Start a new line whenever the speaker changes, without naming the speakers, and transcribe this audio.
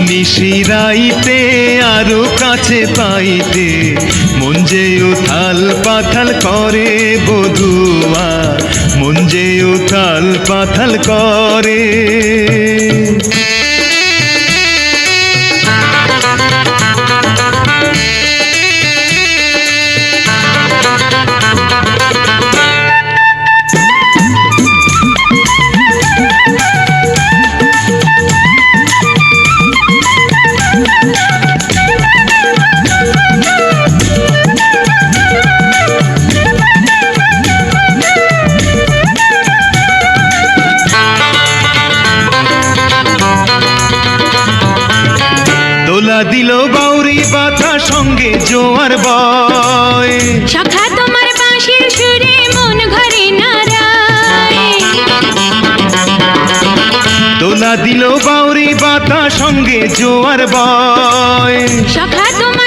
নিশিরাইতে আরো কাছে পাইতে মন যে উথাল পাথাল করে বধুয়া, মন যে উথাল পাথাল করে। দোলা দিল বাউরি বাতা সঙ্গে জোয়ার বয়,
সখা তোমার বাঁশির সুরে মন ঘরে নাড়ায়।
দোলা দিল বাউরি বাতা সঙ্গে জোয়ার বয়,
সখা তোমার